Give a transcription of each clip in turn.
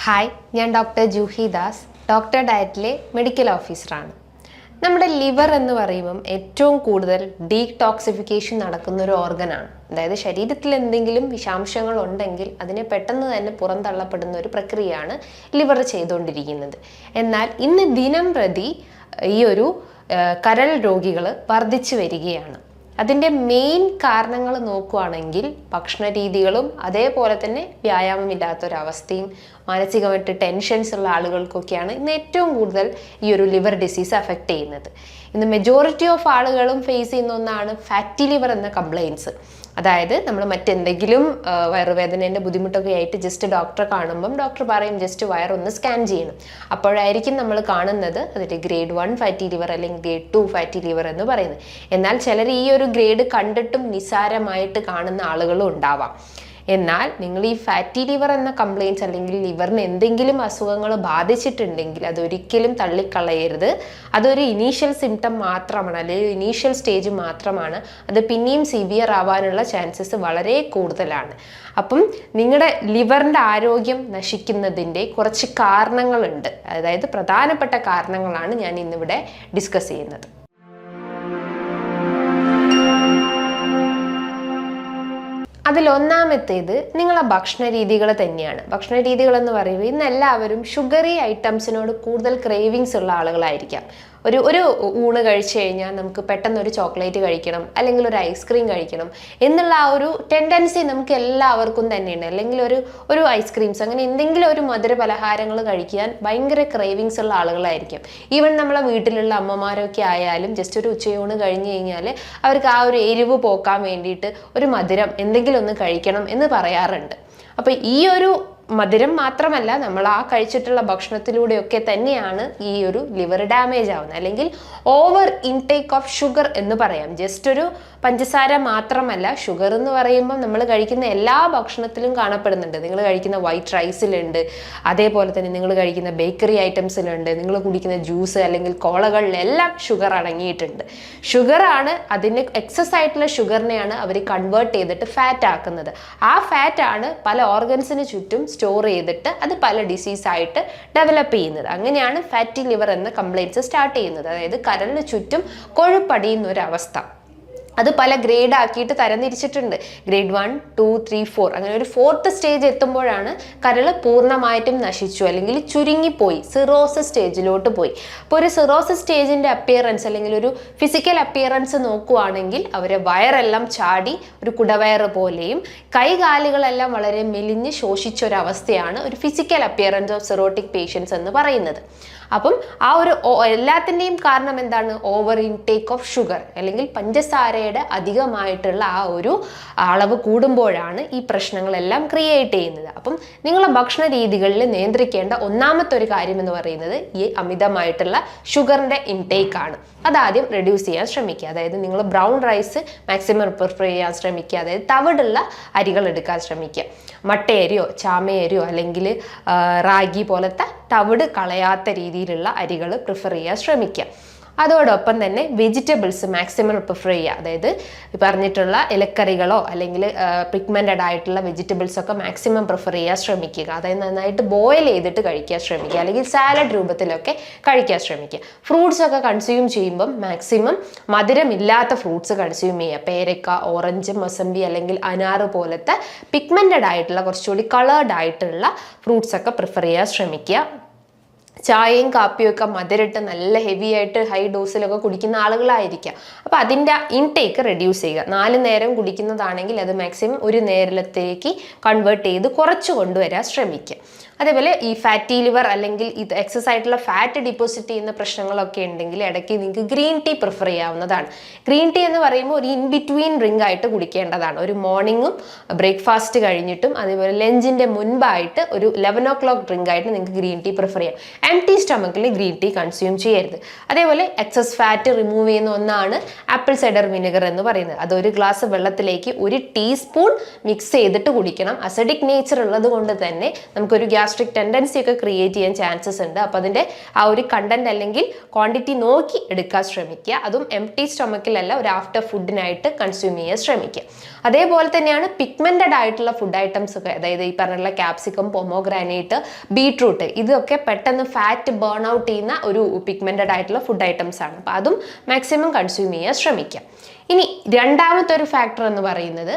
Hi, ഞാൻ doctor Juhi Das, doctor ഡയറ്റിലെ medical ഓഫീസറാണ്. നമ്മുടെ ലിവർ എന്ന് പറയുമ്പം ഏറ്റവും കൂടുതൽ ഡീടോക്സിഫിക്കേഷൻ നടക്കുന്ന ഒരു ഓർഗനാണ്. അതായത് ശരീരത്തിൽ എന്തെങ്കിലും വിഷാംശങ്ങൾ ഉണ്ടെങ്കിൽ അതിനെ പെട്ടെന്ന് തന്നെ പുറന്തള്ളപ്പെടുന്ന ഒരു പ്രക്രിയയാണ് ലിവർ ചെയ്തുകൊണ്ടിരിക്കുന്നത്. എന്നാൽ ഇന്ന് ദിനം പ്രതി ഈ ഒരു കരൾ രോഗികൾ വർദ്ധിച്ചു വരികയാണ്. അതിൻ്റെ മെയിൻ കാരണങ്ങൾ നോക്കുകയാണെങ്കിൽ ഭക്ഷണ രീതികളും അതേപോലെ തന്നെ വ്യായാമമില്ലാത്തൊരവസ്ഥയും മാനസികമായിട്ട് ടെൻഷൻസ് ഉള്ള ആളുകൾക്കൊക്കെയാണ് ഇന്ന് ഏറ്റവും കൂടുതൽ ഈ ഒരു ലിവർ ഡിസീസ് അഫക്റ്റ് ചെയ്യുന്നത്. ഇന്ന് മെജോറിറ്റി ഓഫ് ആളുകളും ഫേസ് ചെയ്യുന്ന ഒന്നാണ് ഫാറ്റി ലിവർ എന്ന കംപ്ലയിൻസ്. അതായത് നമ്മൾ മറ്റെന്തെങ്കിലും വയറുവേദനേൻ്റെ ബുദ്ധിമുട്ടൊക്കെ ആയിട്ട് ജസ്റ്റ് ഡോക്ടറെ കാണുമ്പം ഡോക്ടർ പറയും ജസ്റ്റ് വയറൊന്ന് സ്കാൻ ചെയ്യണം. അപ്പോഴായിരിക്കും നമ്മൾ കാണുന്നത് അതിൻ്റെ ഗ്രേഡ് 1 ഫാറ്റി ലിവർ അല്ലെങ്കിൽ ഗ്രേഡ് 2 ഫാറ്റി ലിവർ എന്ന് പറയുന്നത്. എന്നാൽ ചിലർ ഈ ഒരു ഗ്രേഡ് കണ്ടിട്ടും നിസ്സാരമായിട്ട് കാണുന്ന ആളുകളും ഉണ്ടാവാം. എന്നാൽ നിങ്ങൾ ഈ ഫാറ്റി ലിവർ എന്ന കംപ്ലയിൻസ് അല്ലെങ്കിൽ ലിവറിന് എന്തെങ്കിലും അസുഖങ്ങൾ ബാധിച്ചിട്ടുണ്ടെങ്കിൽ അതൊരിക്കലും തള്ളിക്കളയരുത്. അതൊരു ഇനീഷ്യൽ സിംറ്റം മാത്രമാണ്, അല്ലെങ്കിൽ ഇനീഷ്യൽ സ്റ്റേജ് മാത്രമാണ്. അത് പിന്നെയും സിവിയർ ആവാനുള്ള ചാൻസസ് വളരെ കൂടുതലാണ്. അപ്പം നിങ്ങളുടെ ലിവറിൻ്റെ ആരോഗ്യം നശിക്കുന്നതിൻ്റെ കുറച്ച് കാരണങ്ങളുണ്ട്. അതായത് പ്രധാനപ്പെട്ട കാരണങ്ങളാണ് ഞാൻ ഇന്നിവിടെ ഡിസ്കസ് ചെയ്യുന്നത്. അതിലൊന്നാമത്തേത് നിങ്ങളെ ഭക്ഷണ രീതികൾ തന്നെയാണ്. ഭക്ഷണ രീതികൾ എന്ന് പറയുമ്പോൾ ഇന്ന് എല്ലാവരും ഷുഗറി ഐറ്റംസിനോട് കൂടുതൽ ക്രേവിങ്സ് ഉള്ള ആളുകളായിരിക്കാം. ഒരു ഊണ് കഴിച്ചു കഴിഞ്ഞാൽ നമുക്ക് പെട്ടെന്ന് ഒരു ചോക്ലേറ്റ് കഴിക്കണം അല്ലെങ്കിൽ ഒരു ഐസ്ക്രീം കഴിക്കണം എന്നുള്ള ആ ഒരു ടെൻഡൻസി നമുക്ക് എല്ലാവർക്കും തന്നെയുണ്ട്. അല്ലെങ്കിൽ ഒരു ഐസ്ക്രീംസ് അങ്ങനെ എന്തെങ്കിലും ഒരു മധുര പലഹാരങ്ങൾ കഴിക്കാൻ ഭയങ്കര ക്രേവിങ്സ് ഉള്ള ആളുകളായിരിക്കും. ഈവൻ നമ്മളെ വീട്ടിലുള്ള അമ്മമാരൊക്കെ ആയാലും ജസ്റ്റ് ഒരു ഉച്ചയൂണ് കഴിഞ്ഞ് കഴിഞ്ഞാൽ അവർക്ക് ആ ഒരു എരിവ് പോക്കാൻ വേണ്ടിയിട്ട് ഒരു മധുരം എന്തെങ്കിലും ഒന്ന് കഴിക്കണം എന്ന് പറയാറുണ്ട്. അപ്പോൾ ഈ ഒരു മധുരം മാത്രമല്ല, നമ്മൾ ആ കഴിച്ചിട്ടുള്ള ഭക്ഷണത്തിലൂടെയൊക്കെ തന്നെയാണ് ഈ ഒരു ലിവർ ഡാമേജ് ആവുന്നത്. അല്ലെങ്കിൽ ഓവർ ഇൻടേക്ക് ഓഫ് ഷുഗർ എന്ന് പറയാം. ജസ്റ്റ് ഒരു പഞ്ചസാര മാത്രമല്ല, ഷുഗർ എന്ന് പറയുമ്പോൾ നമ്മൾ കഴിക്കുന്ന എല്ലാ ഭക്ഷണത്തിലും കാണപ്പെടുന്നുണ്ട്. നിങ്ങൾ കഴിക്കുന്ന വൈറ്റ് റൈസിലുണ്ട്, അതേപോലെ തന്നെ നിങ്ങൾ കഴിക്കുന്ന ബേക്കറി ഐറ്റംസിലുണ്ട്, നിങ്ങൾ കുടിക്കുന്ന ജ്യൂസ് അല്ലെങ്കിൽ കോളകളിലെല്ലാം ഷുഗർ അടങ്ങിയിട്ടുണ്ട്. ഷുഗറാണ് അതിന് എക്സസ് ആയിട്ടുള്ള ഷുഗറിനെയാണ് അവർ കൺവേർട്ട് ചെയ്തിട്ട് ഫാറ്റ് ആക്കുന്നത്. ആ ഫാറ്റാണ് പല ഓർഗൻസിന് ചുറ്റും സ്റ്റോർ ചെയ്തിട്ട് അത് പല ഡിസീസായിട്ട് ഡെവലപ്പ് ചെയ്യുന്നത്. അങ്ങനെയാണ് ഫാറ്റി ലിവർ എന്ന കംപ്ലയിൻസ് സ്റ്റാർട്ട് ചെയ്യുന്നത്. അതായത് കരളിന് ചുറ്റും കൊഴുപ്പടിയുന്ന ഒരു അവസ്ഥ. അത് പല ഗ്രേഡ് ആക്കിയിട്ട് തരംതിരിച്ചിട്ടുണ്ട്. ഗ്രേഡ് 1, 2, 3, 4 അങ്ങനെ ഒരു 4th സ്റ്റേജ് എത്തുമ്പോഴാണ് കരള് പൂർണ്ണമായിട്ടും നശിച്ചു അല്ലെങ്കിൽ ചുരുങ്ങിപ്പോയി, സിറോസിസ് സ്റ്റേജിലോട്ട് പോയി. അപ്പോൾ ഒരു സിറോസിസ് സ്റ്റേജിൻ്റെ അപ്പിയറൻസ് അല്ലെങ്കിൽ ഒരു ഫിസിക്കൽ അപ്പിയറൻസ് നോക്കുവാണെങ്കിൽ അവരെ വയറെല്ലാം ചാടി ഒരു കുടവയറ് പോലെയും കൈകാലുകളെല്ലാം വളരെ മെലിഞ്ഞ് ശോഷിച്ചൊരവസ്ഥയാണ് ഒരു physical appearance of cirrhotic patients എന്ന് പറയുന്നത്. അപ്പം ആ ഒരു എല്ലാത്തിൻ്റെയും കാരണം എന്താണ്? ഓവർ ഇൻടേക്ക് ഓഫ് ഷുഗർ അല്ലെങ്കിൽ പഞ്ചസാരയുടെ അധികമായിട്ടുള്ള ആ ഒരു അളവ് കൂടുമ്പോഴാണ് ഈ പ്രശ്നങ്ങളെല്ലാം ക്രിയേറ്റ് ചെയ്യുന്നത്. അപ്പം നിങ്ങളെ ഭക്ഷണ രീതികളിൽ നിയന്ത്രിക്കേണ്ട ഒന്നാമത്തെ ഒരു കാര്യം എന്ന് പറയുന്നത് ഈ അമിതമായിട്ടുള്ള ഷുഗറിൻ്റെ ഇൻടേക്ക് ആണ്. അതാദ്യം റെഡ്യൂസ് ചെയ്യാൻ ശ്രമിക്കുക. അതായത് നിങ്ങൾ ബ്രൗൺ റൈസ് മാക്സിമം പ്രിഫർ ചെയ്യാൻ ശ്രമിക്കുക. അതായത് തവിടുള്ള അരികൾ എടുക്കാൻ ശ്രമിക്കുക. മട്ടയരിയോ ചാമയരിയോ അല്ലെങ്കിൽ റാഗി പോലത്തെ തവിട് കളയാത്ത രീതിയിലുള്ള അരികൾ പ്രിഫർ ചെയ്യാൻ ശ്രമിക്കുക. അതോടൊപ്പം തന്നെ വെജിറ്റബിൾസ് മാക്സിമം പ്രിഫർ ചെയ്യുക. അതായത് പറഞ്ഞിട്ടുള്ള ഇലക്കറികളോ അല്ലെങ്കിൽ പിഗ്മെൻറ്റഡ് ആയിട്ടുള്ള വെജിറ്റബിൾസൊക്കെ മാക്സിമം പ്രിഫർ ചെയ്യാൻ ശ്രമിക്കുക. അതായത് നന്നായിട്ട് ബോയിൽ ചെയ്തിട്ട് കഴിക്കാൻ ശ്രമിക്കുക, അല്ലെങ്കിൽ സാലഡ് രൂപത്തിലൊക്കെ കഴിക്കാൻ ശ്രമിക്കുക. ഫ്രൂട്ട്സ് ഒക്കെ കൺസ്യൂം ചെയ്യുമ്പം മാക്സിമം മധുരമില്ലാത്ത ഫ്രൂട്ട്സ് കൺസ്യൂം ചെയ്യുക. പേരക്ക, ഓറഞ്ച്, മൊസമ്പി അല്ലെങ്കിൽ അനാറ് പോലത്തെ പിഗ്മെൻറ്റഡ് ആയിട്ടുള്ള കുറച്ചുകൂടി കളേർഡ് ആയിട്ടുള്ള ഫ്രൂട്ട്സ് ഒക്കെ പ്രിഫർ ചെയ്യാൻ ശ്രമിക്കുക. ചായയും കാപ്പിയും ഒക്കെ മധുരട്ട് നല്ല ഹെവി ആയിട്ട് ഹൈ ഡോസിലൊക്കെ കുടിക്കുന്ന ആളുകളായിരിക്കാം. അപ്പോൾ അതിൻ്റെ ഇൻടേക്ക് റെഡ്യൂസ് ചെയ്യുക. 4 നേരം കുടിക്കുന്നതാണെങ്കിൽ അത് മാക്സിമം ഒരു നേരത്തേക്ക് കൺവേർട്ട് ചെയ്ത് കുറച്ച് കൊണ്ടുവരാൻ ശ്രമിക്കുക. അതേപോലെ ഈ ഫാറ്റി ലിവർ അല്ലെങ്കിൽ ഇത് എക്സസ് ആയിട്ടുള്ള ഫാറ്റ് ഡിപ്പോസിറ്റ് ചെയ്യുന്ന പ്രശ്നങ്ങളൊക്കെ ഉണ്ടെങ്കിൽ ഇടയ്ക്ക് നിങ്ങൾക്ക് ഗ്രീൻ ടീ പ്രിഫർ ചെയ്യാവുന്നതാണ്. ഗ്രീൻ ടീ എന്ന് പറയുമ്പോൾ ഒരു ഇൻ ബിറ്റ്വീൻ ഡ്രിങ്ക് ആയിട്ട് കുടിക്കേണ്ടതാണ്. ഒരു മോർണിംഗും ബ്രേക്ക്ഫാസ്റ്റ് കഴിഞ്ഞിട്ടും അതേപോലെ ലഞ്ചിൻ്റെ മുൻപായിട്ട് ഒരു 11 o'clock ഡ്രിങ്ക് ആയിട്ട് നിങ്ങൾക്ക് ഗ്രീൻ ടീ പ്രിഫർ ചെയ്യാം. എംപ്റ്റി സ്റ്റമക്കിൽ ഗ്രീൻ ടീ കൺസ്യൂം ചെയ്യരുത്. അതേപോലെ എക്സസ് ഫാറ്റ് റിമൂവ് ചെയ്യുന്ന ഒന്നാണ് ആപ്പിൾ സൈഡർ വിനെഗർ എന്ന് പറയുന്നത്. അത് ഒരു ഗ്ലാസ് വെള്ളത്തിലേക്ക് 1 ടീസ്പൂൺ മിക്സ് ചെയ്തിട്ട് കുടിക്കണം. അസിഡിക് നേച്ചർ ഉള്ളത് കൊണ്ട് തന്നെ നമുക്കൊരു ഗ്യാസ് ഗ്യാസ്ട്രിക് ടെൻഡൻസി ഒക്കെ ക്രിയേറ്റ് ചെയ്യാൻ ചാൻസസ് ഉണ്ട്. അപ്പോൾ അതിൻ്റെ ആ ഒരു കണ്ടന്റ് അല്ലെങ്കിൽ ക്വാണ്ടിറ്റി നോക്കി എടുക്കാൻ ശ്രമിക്കുക. അതും എംപ്റ്റി സ്റ്റൊമക്കിലല്ല, ഒരു ആഫ്റ്റർ ഫുഡിനായിട്ട് കൺസ്യൂം ചെയ്യാൻ ശ്രമിക്കുക. അതേപോലെ തന്നെയാണ് പിഗ്മെന്റഡ് ആയിട്ടുള്ള ഫുഡ് ഐറ്റംസ് ഒക്കെ, അതായത് ഈ പറഞ്ഞിട്ടുള്ള ക്യാപ്സിക്കം, പൊമോഗ്രാനൈറ്റ്, ബീട്രൂട്ട്, ഇതൊക്കെ പെട്ടെന്ന് ഫാറ്റ് ബേൺ ഔട്ട് ചെയ്യുന്ന ഒരു പിഗ്മെന്റഡ് ആയിട്ടുള്ള ഫുഡ് ഐറ്റംസ് ആണ്. അപ്പോൾ അതും മാക്സിമം കൺസ്യൂം ചെയ്യാൻ ശ്രമിക്കാം. ഇനി രണ്ടാമത്തെ ഒരു ഫാക്ടർ എന്ന് പറയുന്നത്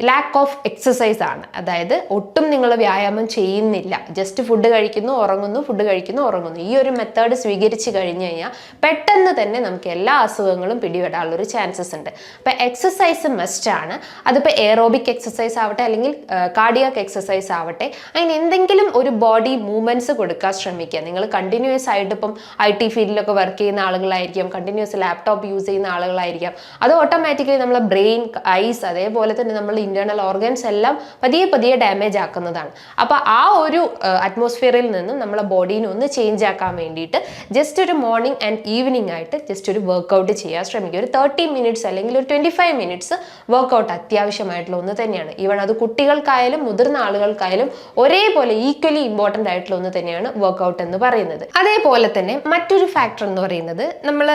ലാക്ക് ഓഫ് എക്സസൈസ് ആണ്. അതായത് ഒട്ടും നിങ്ങൾ വ്യായാമം ചെയ്യുന്നില്ല, ജസ്റ്റ് ഫുഡ് കഴിക്കുന്നു ഉറങ്ങുന്നു, ഫുഡ് കഴിക്കുന്നു ഉറങ്ങുന്നു. ഈ ഒരു മെത്തേഡ് സ്വീകരിച്ച് കഴിഞ്ഞ് കഴിഞ്ഞാൽ പെട്ടെന്ന് തന്നെ നമുക്ക് എല്ലാ അസുഖങ്ങളും പിടിപെടാനുള്ളൊരു ചാൻസസ് ഉണ്ട്. അപ്പം എക്സസൈസ് മസ്റ്റ് ആണ്. അതിപ്പോൾ എയറോബിക് എക്സസൈസ് ആവട്ടെ അല്ലെങ്കിൽ കാർഡിയാക് എക്സസൈസ് ആവട്ടെ, അതിന് എന്തെങ്കിലും ഒരു ബോഡി മൂവ്മെൻറ്റ്സ് കൊടുക്കാൻ ശ്രമിക്കുക. നിങ്ങൾ കണ്ടിന്യൂസ് ആയിട്ട് ഇപ്പം IT ഫീൽഡിലൊക്കെ വർക്ക് ചെയ്യുന്ന ആളുകളായിരിക്കും, കണ്ടിന്യൂസ് ലാപ്ടോപ്പ് യൂസ് ചെയ്യുന്ന ആളുകളായിരിക്കാം. അത് ഓട്ടോമാറ്റിക്കലി നമ്മളെ ബ്രെയിൻ, ഐസ്, അതേപോലെ തന്നെ നമ്മൾ ഇന്റേണൽ ഓർഗൻസ് എല്ലാം പതിയെ പതിയെ ഡാമേജ് ആക്കുന്നതാണ്. അപ്പോൾ ആ ഒരു അറ്റ്മോസ്ഫിയറിൽ നിന്നും നമ്മളെ ബോഡീനെ ഒന്ന് ചേഞ്ച് ആക്കാൻ വേണ്ടിയിട്ട് ജസ്റ്റ് ഒരു മോർണിംഗ് ആൻഡ് ഈവനിങ് ആയിട്ട് ജസ്റ്റ് ഒരു വർക്കൗട്ട് ചെയ്യാൻ ശ്രമിക്കുക. ഒരു 30 മിനിറ്റ്സ് അല്ലെങ്കിൽ ഒരു 25 മിനിറ്റ്സ് വർക്കൗട്ട് അത്യാവശ്യമായിട്ടുള്ള ഒന്ന് തന്നെയാണ്. ഈവൺ അത് കുട്ടികൾക്കായാലും മുതിർന്ന ആളുകൾക്കായാലും ഒരേപോലെ ഈക്വലി ഇമ്പോർട്ടൻ്റ് ആയിട്ടുള്ള ഒന്ന് തന്നെയാണ് വർക്കൗട്ട് എന്ന് പറയുന്നത്. അതേപോലെ തന്നെ മറ്റൊരു ഫാക്ടർ എന്ന് പറയുന്നത്, നമ്മൾ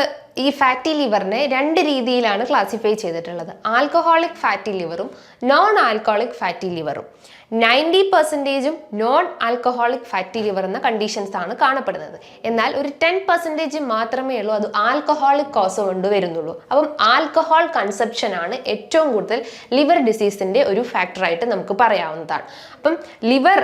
ഈ ഫാറ്റി ലിവറിനെ 2 രീതിയിലാണ് ക്ലാസിഫൈ ചെയ്തിട്ടുള്ളത്. ആൽക്കഹോളിക് ഫാറ്റി ലിവറും നോൺ ആൽക്കഹോളിക് ഫാറ്റി ലിവറും. 90% നോൺ ആൽക്കഹോളിക് ഫാറ്റി ലിവർ എന്ന കണ്ടീഷൻസ് ആണ് കാണപ്പെടുന്നത്. എന്നാൽ ഒരു 10% മാത്രമേ ഉള്ളൂ അത് ആൽക്കഹോളിക് കോസ് കൊണ്ട് വരുന്നുള്ളൂ. അപ്പം ആൽക്കഹോൾ കൺസപ്ഷൻ ആണ് ഏറ്റവും കൂടുതൽ ലിവർ ഡിസീസിന്റെ ഒരു ഫാക്ടറായിട്ട് നമുക്ക് പറയാവുന്നതാണ്. അപ്പം ലിവർ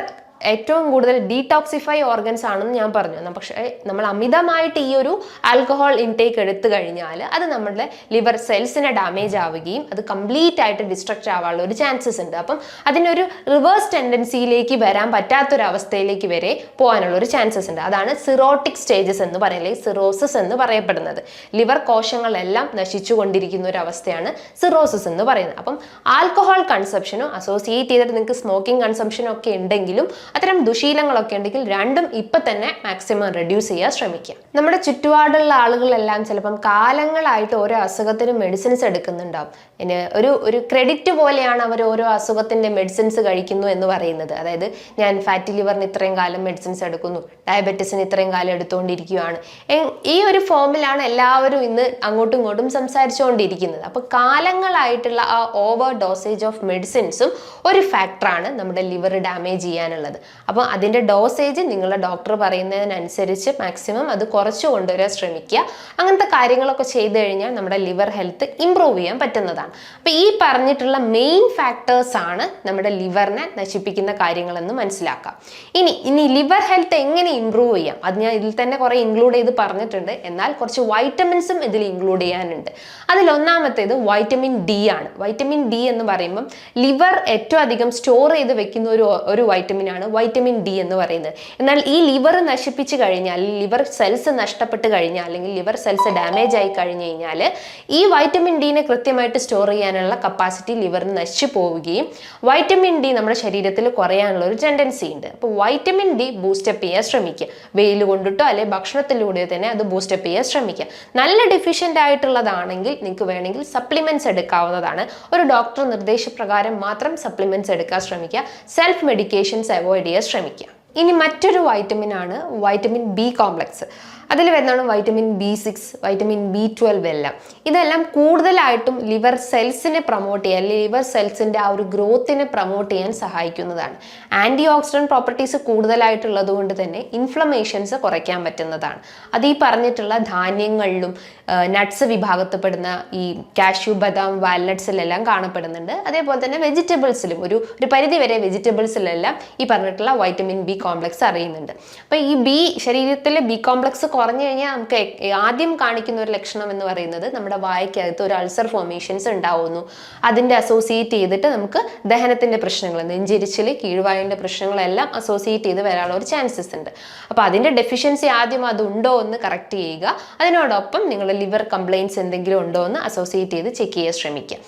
ഏറ്റവും കൂടുതൽ ഡീടോക്സിഫൈ ഓർഗൻസ് ആണെന്ന് ഞാൻ പറഞ്ഞു. പക്ഷേ നമ്മൾ അമിതമായിട്ട് ഈ ഒരു ആൽക്കഹോൾ ഇൻടേക്ക് എടുത്തു കഴിഞ്ഞാൽ അത് നമ്മുടെ ലിവർ സെൽസിനെ ഡാമേജ് ആവുകയും അത് കംപ്ലീറ്റ് ആയിട്ട് ഡിസ്ട്രക്റ്റ് ആവാനുള്ള ഒരു ചാൻസസ് ഉണ്ട്. അപ്പം അതിനൊരു റിവേഴ്സ് ടെൻഡൻസിയിലേക്ക് വരാൻ പറ്റാത്തൊരവസ്ഥയിലേക്ക് വരെ പോകാനുള്ള ഒരു ചാൻസസ് ഉണ്ട്. അതാണ് സിറോട്ടിക് സ്റ്റേജസ് എന്ന് പറയുന്നത്, സിറോസിസ് എന്ന് പറയപ്പെടുന്നത്. ലിവർ കോശങ്ങളെല്ലാം നശിച്ചു കൊണ്ടിരിക്കുന്ന ഒരു അവസ്ഥയാണ് സിറോസിസ് എന്ന് പറയുന്നത്. അപ്പം ആൽക്കഹോൾ കൺസപ്ഷനും അസോസിയേറ്റ് ചെയ്തിട്ട് നിങ്ങൾക്ക് സ്മോക്കിംഗ് കൺസംഷനും ഒക്കെ ഉണ്ടെങ്കിലും അത്തരം ദുശീലങ്ങളൊക്കെ ഉണ്ടെങ്കിൽ രണ്ടും ഇപ്പം തന്നെ മാക്സിമം റെഡ്യൂസ് ചെയ്യാൻ ശ്രമിക്കുക. നമ്മുടെ ചുറ്റുപാടുള്ള ആളുകളെല്ലാം ചിലപ്പം കാലങ്ങളായിട്ട് ഓരോ അസുഖത്തിനും മെഡിസിൻസ് എടുക്കുന്നുണ്ടാവും. പിന്നെ ഒരു ക്രെഡിറ്റ് പോലെയാണ് അവർ ഓരോ അസുഖത്തിൻ്റെ മെഡിസിൻസ് കഴിക്കുന്നു എന്ന് പറയുന്നത്. അതായത് ഞാൻ ഫാറ്റി ലിവറിന് ഇത്രയും കാലം മെഡിസിൻസ് എടുക്കുന്നു, ഡയബറ്റീസിന് ഇത്രയും കാലം എടുത്തുകൊണ്ടിരിക്കുകയാണ്. ഈ ഒരു ഫോമിലാണ് എല്ലാവരും ഇന്ന് അങ്ങോട്ടും ഇങ്ങോട്ടും സംസാരിച്ചുകൊണ്ടിരിക്കുന്നത്. അപ്പോൾ കാലങ്ങളായിട്ടുള്ള ആ ഓവർ ഡോസേജ് ഓഫ് മെഡിസിൻസും ഒരു ഫാക്ടറാണ് നമ്മുടെ ലിവർ ഡാമേജ് ചെയ്യാനുള്ളത്. അപ്പോൾ അതിൻ്റെ ഡോസേജ് നിങ്ങളുടെ ഡോക്ടർ പറയുന്നതിനനുസരിച്ച് മാക്സിമം അത് കുറച്ച് കൊണ്ടുവരാൻ ശ്രമിക്കുക. അങ്ങനത്തെ കാര്യങ്ങളൊക്കെ ചെയ്തു കഴിഞ്ഞാൽ നമ്മുടെ ലിവർ ഹെൽത്ത് ഇമ്പ്രൂവ് ചെയ്യാൻ പറ്റുന്നതാണ്. അപ്പോൾ ഈ പറഞ്ഞിട്ടുള്ള മെയിൻ ഫാക്ടേഴ്സ് ആണ് നമ്മുടെ ലിവറിനെ നശിപ്പിക്കുന്ന കാര്യങ്ങളെന്ന് മനസ്സിലാക്കാം. ഇനി ലിവർ ഹെൽത്ത് എങ്ങനെ ഇമ്പ്രൂവ് ചെയ്യാം, അത് ഞാൻ ഇതിൽ തന്നെ കുറേ ഇൻക്ലൂഡ് ചെയ്ത് പറഞ്ഞിട്ടുണ്ട്. എന്നാൽ കുറച്ച് വൈറ്റമിൻസും ഇതിൽ ഇൻക്ലൂഡ് ചെയ്യാനുണ്ട്. അതിലൊന്നാമത്തേത് വൈറ്റമിൻ ഡി ആണ്. വൈറ്റമിൻ ഡി എന്ന് പറയുമ്പം ലിവർ ഏറ്റവും അധികം സ്റ്റോർ ചെയ്ത് വെക്കുന്ന ഒരു വൈറ്റമിൻ ആണ് വൈറ്റമിൻ ഡി എന്ന് പറയുന്നത്. എന്നാൽ ഈ ലിവർ നശിപ്പിച്ച് കഴിഞ്ഞാൽ, ലിവർ സെൽസ് നഷ്ടപ്പെട്ട് കഴിഞ്ഞാൽ അല്ലെങ്കിൽ ലിവർ സെൽസ് ഡാമേജ് ആയി കഴിഞ്ഞു കഴിഞ്ഞാൽ ഈ വൈറ്റമിൻ ഡിനെ കൃത്യമായിട്ട് സ്റ്റോർ ചെയ്യാനുള്ള കപ്പാസിറ്റി ലിവറിന് നശിച്ചു പോവുകയും വൈറ്റമിൻ ഡി നമ്മുടെ ശരീരത്തിൽ കുറയാനുള്ള ഒരു ടെൻഡൻസി ഉണ്ട്. അപ്പോൾ വൈറ്റമിൻ ഡി ബൂസ്റ്റപ്പ് ചെയ്യാൻ ശ്രമിക്കുക. വെയിൽ കൊണ്ടിട്ടോ അല്ലെങ്കിൽ ഭക്ഷണത്തിലൂടെ തന്നെ അത് ബൂസ്റ്റപ്പ് ചെയ്യാൻ ശ്രമിക്കുക. നല്ല ഡെഫിഷ്യൻ്റ് ആയിട്ടുള്ളതാണെങ്കിൽ നിങ്ങൾക്ക് വേണമെങ്കിൽ സപ്ലിമെന്റ്സ് എടുക്കാവുന്നതാണ്. ഒരു ഡോക്ടർ നിർദ്ദേശപ്രകാരം മാത്രം സപ്ലിമെന്റ്സ് എടുക്കാൻ ശ്രമിക്കുക. സെൽഫ് മെഡിക്കേഷൻസ് അവോയ്ഡ് ചെയ്യാൻ ശ്രമിക്കുക. ഇനി മറ്റൊരു വൈറ്റമിൻ ആണ് വൈറ്റമിൻ ബി കോംപ്ലക്സ്. അതിൽ വരുന്നതാണ് വൈറ്റമിൻ B6, വൈറ്റമിൻ B12 എല്ലാം. ഇതെല്ലാം കൂടുതലായിട്ടും ലിവർ സെൽസിനെ പ്രൊമോട്ട് ചെയ്യാൻ, ലിവർ സെൽസിൻ്റെ ആ ഒരു ഗ്രോത്തിനെ പ്രൊമോട്ട് ചെയ്യാൻ സഹായിക്കുന്നതാണ്. ആൻറ്റി ഓക്സിഡൻറ്റ് പ്രോപ്പർട്ടീസ് കൂടുതലായിട്ടുള്ളത് കൊണ്ട് തന്നെ ഇൻഫ്ലമേഷൻസ് കുറയ്ക്കാൻ പറ്റുന്നതാണ്. അത് ഈ പറഞ്ഞിട്ടുള്ള ധാന്യങ്ങളിലും നട്ട്സ് വിഭാഗത്തിൽപ്പെടുന്ന ഈ കാഷ്യൂ, ബദാം, വാൽനട്ട്സിലെല്ലാം കാണപ്പെടുന്നുണ്ട്. അതേപോലെ തന്നെ വെജിറ്റബിൾസിലും ഒരു പരിധി വരെ വെജിറ്റബിൾസിലെല്ലാം ഈ പറഞ്ഞിട്ടുള്ള വൈറ്റമിൻ ബി കോംപ്ലക്സ് അറിയുന്നുണ്ട്. അപ്പോൾ ഈ ശരീരത്തിലെ ബി കോംപ്ലക്സ് കുറഞ്ഞു കഴിഞ്ഞാൽ നമുക്ക് ആദ്യം കാണിക്കുന്ന ഒരു ലക്ഷണം എന്ന് പറയുന്നത് നമ്മുടെ വായ്ക്കകത്ത് ഒരു അൾസർ ഫോർമേഷൻസ് ഉണ്ടാവുന്നു. അതിൻ്റെ അസോസിയേറ്റ് ചെയ്തിട്ട് നമുക്ക് ദഹനത്തിൻ്റെ പ്രശ്നങ്ങൾ, നെഞ്ചിരിച്ചിൽ, കീഴ്വായുവിൻ്റെ പ്രശ്നങ്ങളെല്ലാം അസോസിയേറ്റ് ചെയ്ത് വരാനുള്ള ഒരു ചാൻസസ് ഉണ്ട്. അപ്പോൾ അതിൻ്റെ ഡെഫിഷ്യൻസി ആദ്യം അതുണ്ടോ എന്ന് കറക്റ്റ് ചെയ്യുക. അതിനോടൊപ്പം നിങ്ങൾ ലിവർ കംപ്ലയിൻസ് എന്തെങ്കിലും ഉണ്ടോ എന്ന് അസോസിയേറ്റ് ചെയ്ത് ചെക്ക് ചെയ്യാൻ ശ്രമിക്കുക.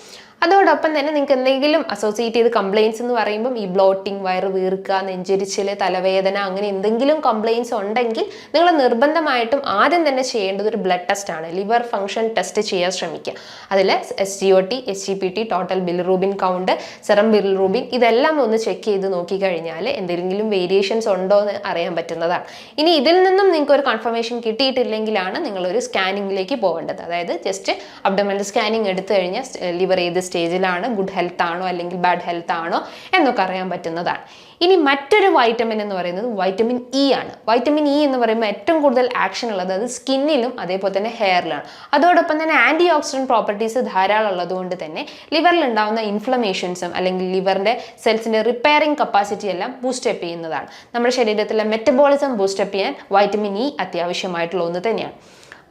അതോടൊപ്പം തന്നെ നിങ്ങൾക്ക് എന്തെങ്കിലും അസോസിയേറ്റ് ചെയ്ത് കംപ്ലയിൻസ് എന്ന് പറയുമ്പം ഈ ബ്ലോട്ടിങ്, വയറ് വീർക്കുക, നെഞ്ചരിച്ചിൽ, തലവേദന അങ്ങനെ എന്തെങ്കിലും കംപ്ലയിൻസ് ഉണ്ടെങ്കിൽ നിങ്ങൾ നിർബന്ധമായിട്ടും ആദ്യം തന്നെ ചെയ്യേണ്ടത് ഒരു ബ്ലഡ് ടെസ്റ്റ് ആണ്. ലിവർ ഫംഗ്ഷൻ ടെസ്റ്റ് ചെയ്യാൻ ശ്രമിക്കുക. അതിൽ SGOT, SGPT, total bilirubin count, serum bilirubin ഇതെല്ലാം ഒന്ന് ചെക്ക് ചെയ്ത് നോക്കിക്കഴിഞ്ഞാൽ എന്തെങ്കിലും വേരിയേഷൻസ് ഉണ്ടോ എന്ന് അറിയാൻ പറ്റുന്നതാണ്. ഇനി ഇതിൽ നിന്നും നിങ്ങൾക്ക് ഒരു കൺഫർമേഷൻ കിട്ടിയിട്ടില്ലെങ്കിലാണ് നിങ്ങളൊരു സ്കാനിങ്ങിലേക്ക് പോകേണ്ടത്. അതായത് ജസ്റ്റ് അബ്ഡോമിനൽ സ്കാനിങ് എടുത്തു കഴിഞ്ഞാൽ ലിവർ ഏത് സ്റ്റേജിലാണ്, ഗുഡ് ഹെൽത്ത് ആണോ അല്ലെങ്കിൽ ബാഡ് ഹെൽത്ത് ആണോ എന്നൊക്കെ അറിയാൻ പറ്റുന്നതാണ്. ഇനി മറ്റൊരു വൈറ്റമിൻ എന്ന് പറയുന്നത് വൈറ്റമിൻ ഇ ആണ്. വൈറ്റമിൻ ഇ എന്ന് പറയുമ്പോൾ ഏറ്റവും കൂടുതൽ ആക്ഷൻ ഉള്ളത് അത് സ്കിന്നിലും അതേപോലെ തന്നെ ഹെയറിലാണ്. അതോടൊപ്പം തന്നെ ആൻറ്റി ഓക്സിഡൻറ്റ് പ്രോപ്പർട്ടീസ് ധാരാളം ഉള്ളതുകൊണ്ട് തന്നെ ലിവറിൽ ഉണ്ടാകുന്ന ഇൻഫ്ലമേഷൻസും അല്ലെങ്കിൽ ലിവറിൻ്റെ സെൽസിൻ്റെ റിപ്പയറിംഗ് കപ്പാസിറ്റി എല്ലാം ബൂസ്റ്റപ്പ് ചെയ്യുന്നതാണ്. നമ്മുടെ ശരീരത്തിലെ മെറ്റബോളിസം ബൂസ്റ്റപ്പ് ചെയ്യാൻ വൈറ്റമിൻ ഇ അത്യാവശ്യമായിട്ടുള്ള ഒന്ന് തന്നെയാണ്.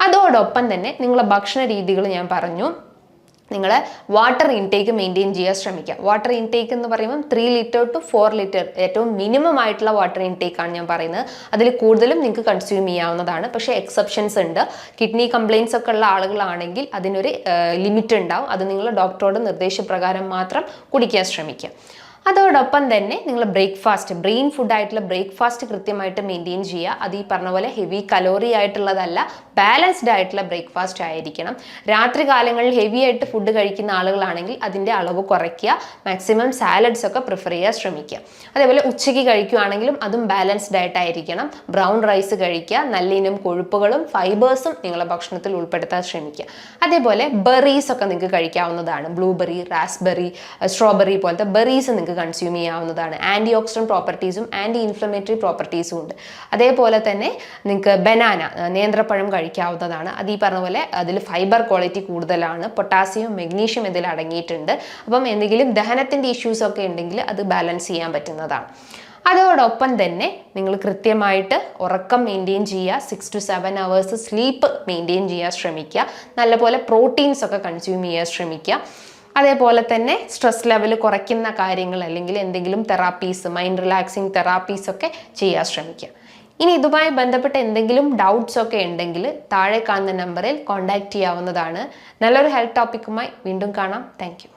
അതോടൊപ്പം തന്നെ നിങ്ങളുടെ ഭക്ഷണ രീതികൾ ഞാൻ പറഞ്ഞു. നിങ്ങൾ വാട്ടർ ഇൻടേക്ക് മെയിൻറ്റെയിൻ ചെയ്യാൻ ശ്രമിക്കുക. വാട്ടർ ഇൻടേക്ക് എന്ന് പറയുമ്പോൾ 3 ലിറ്റർ ടു 4 ലിറ്റർ ഏറ്റവും മിനിമം ആയിട്ടുള്ള വാട്ടർ ഇൻടേക്കാണ് ഞാൻ പറയുന്നത്. അതിൽ കൂടുതലും നിങ്ങൾക്ക് കൺസ്യൂം ചെയ്യാവുന്നതാണ്. പക്ഷേ എക്സെപ്ഷൻസ് ഉണ്ട്. കിഡ്നി കംപ്ലയിൻസ് ഒക്കെ ഉള്ള ആളുകളാണെങ്കിൽ അതിനൊരു ലിമിറ്റ് ഉണ്ടാവും. അത് നിങ്ങൾ ഡോക്ടറുടെ നിർദ്ദേശപ്രകാരം മാത്രം കുടിക്കാൻ ശ്രമിക്കുക. അതോടൊപ്പം തന്നെ നിങ്ങൾ ബ്രേക്ക്ഫാസ്റ്റ്, ബ്രെയിൻ ഫുഡായിട്ടുള്ള ബ്രേക്ക്ഫാസ്റ്റ് കൃത്യമായിട്ട് മെയിൻറ്റെയിൻ ചെയ്യുക. അത് ഈ പറഞ്ഞ പോലെ ഹെവി കലോറി ആയിട്ടുള്ളതല്ല, ബാലൻസ്ഡ് ആയിട്ടുള്ള ബ്രേക്ക്ഫാസ്റ്റ് ആയിരിക്കണം. രാത്രി കാലങ്ങളിൽ ഹെവി ആയിട്ട് ഫുഡ് കഴിക്കുന്ന ആളുകളാണെങ്കിൽ അതിൻ്റെ അളവ് കുറയ്ക്കുക. മാക്സിമം സാലഡ്സ് ഒക്കെ പ്രിഫർ ചെയ്യാൻ ശ്രമിക്കുക. അതേപോലെ ഉച്ചയ്ക്ക് കഴിക്കുകയാണെങ്കിലും അതും ബാലൻസ്ഡ് ആയിട്ടായിരിക്കണം. ബ്രൗൺ റൈസ് കഴിക്കുക. നല്ല ഇനം കൊഴുപ്പുകളും ഫൈബേഴ്സും നിങ്ങളുടെ ഭക്ഷണത്തിൽ ഉൾപ്പെടുത്താൻ ശ്രമിക്കുക. അതേപോലെ ബെറീസ് ഒക്കെ നിങ്ങൾക്ക് കഴിക്കാവുന്നതാണ്. ബ്ലൂബെറി, റാസ്ബെറി, സ്ട്രോബെറി പോലത്തെ ബെറീസ് നിങ്ങൾക്ക് കൺസ്യൂം ചെയ്യാവുന്നതാണ്. ആൻറ്റി ഓക്സിഡൻറ്റ് പ്രോപ്പർട്ടീസും ആൻറ്റി ഇൻഫ്ലമേറ്ററി പ്രോപ്പർട്ടീസും ഉണ്ട്. അതേപോലെ തന്നെ നിങ്ങൾക്ക് ബനാന, നേന്ത്രപ്പഴം കഴിക്കാവുന്നതാണ്. അത് ഈ പറഞ്ഞ പോലെ അതിൽ ഫൈബർ ക്വാളിറ്റി കൂടുതലാണ്. പൊട്ടാസ്യം, മെഗ്നീഷ്യം ഇതിൽ അടങ്ങിയിട്ടുണ്ട്. അപ്പം എന്തെങ്കിലും ദഹനത്തിൻ്റെ ഇഷ്യൂസ് ഒക്കെ ഉണ്ടെങ്കിൽ അത് ബാലൻസ് ചെയ്യാൻ പറ്റുന്നതാണ്. അതോടൊപ്പം തന്നെ നിങ്ങൾ കൃത്യമായിട്ട് ഉറക്കം മെയിൻറ്റെയിൻ ചെയ്യുക. 6 to 7 hours സ്ലീപ്പ് മെയിൻറ്റെയിൻ ചെയ്യാൻ ശ്രമിക്കുക. നല്ലപോലെ പ്രോട്ടീൻസ് ഒക്കെ കൺസ്യൂം ചെയ്യാൻ ശ്രമിക്കുക. അതേപോലെ തന്നെ സ്ട്രെസ് ലെവൽ കുറയ്ക്കുന്ന കാര്യങ്ങൾ അല്ലെങ്കിൽ എന്തെങ്കിലും തെറാപ്പീസ്, മൈൻഡ് റിലാക്സിങ് തെറാപ്പീസ് ഒക്കെ ചെയ്യാൻ ശ്രമിക്കുക. ഇനി ഇതുമായി ബന്ധപ്പെട്ട എന്തെങ്കിലും ഡൗട്ട്സ് ഒക്കെ ഉണ്ടെങ്കിൽ താഴെ കാണുന്ന നമ്പറിൽ കോൺടാക്റ്റ് ചെയ്യാവുന്നതാണ്. നല്ലൊരു ഹെൽത്ത് ടോപ്പിക്കുമായി വീണ്ടും കാണാം. Thank you.